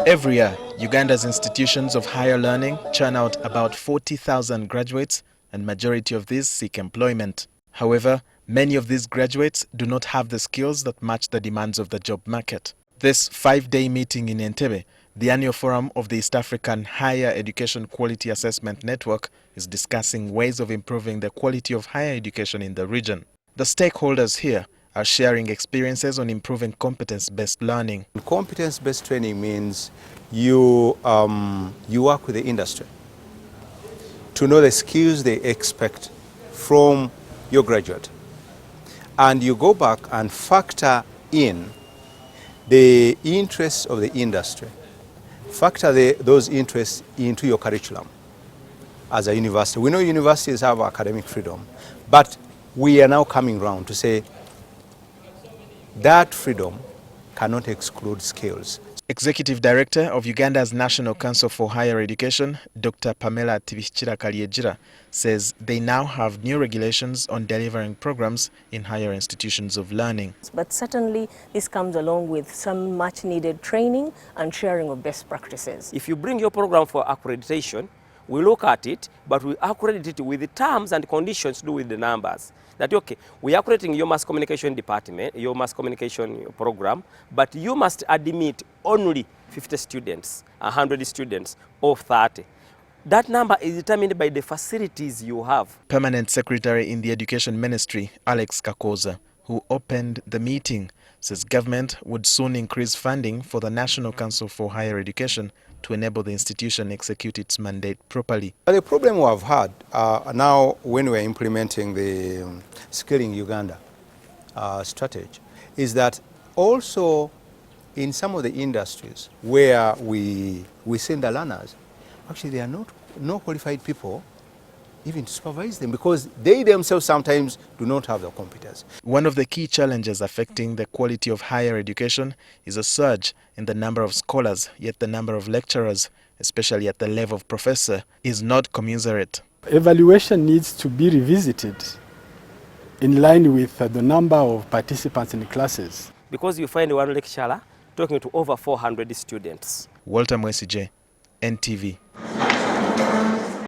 Every year, Uganda's institutions of higher learning churn out about 40,000 graduates, and majority of these seek employment. However, many of these graduates do not have the skills that match the demands of the job market. This 5-day meeting in Entebbe, the annual forum of the East African Higher Education Quality Assessment Network, is discussing ways of improving the quality of higher education in the region. The stakeholders here are sharing experiences on improving competence-based learning. Competence-based training means you work with the industry to know the skills they expect from your graduate. And you go back and factor in the interests of the industry. Factor those interests into your curriculum as a university. We know universities have academic freedom, but we are now coming round to say that freedom cannot exclude skills. Executive Director of Uganda's National Council for Higher Education, Dr. Pamela Tibihikirra Kalyegira, says they now have new regulations on delivering programs in higher institutions of learning. But certainly this comes along with some much needed training and sharing of best practices. If you bring your program for accreditation, we look at it, but we accredit it with the terms and conditions to do with the numbers. That, okay, we are accrediting your mass communication department, your mass communication program, but you must admit only 50 students, 100 students, or 30. That number is determined by the facilities you have. Permanent Secretary in the Education Ministry, KAKOOZA, who opened the meeting, says government would soon increase funding for the National Council for Higher Education to enable the institution execute its mandate properly. The problem we have had now when we're implementing the Skilling Uganda strategy is that also in some of the industries where we send the learners, actually there are no qualified people even to supervise them because they themselves sometimes do not have the competence. One of the key challenges affecting the quality of higher education is a surge in the number of scholars, yet the number of lecturers, especially at the level of professor, is not commensurate. Evaluation needs to be revisited in line with the number of participants in classes. Because you find one lecturer talking to over 400 students. Walter Mwesije, NTV.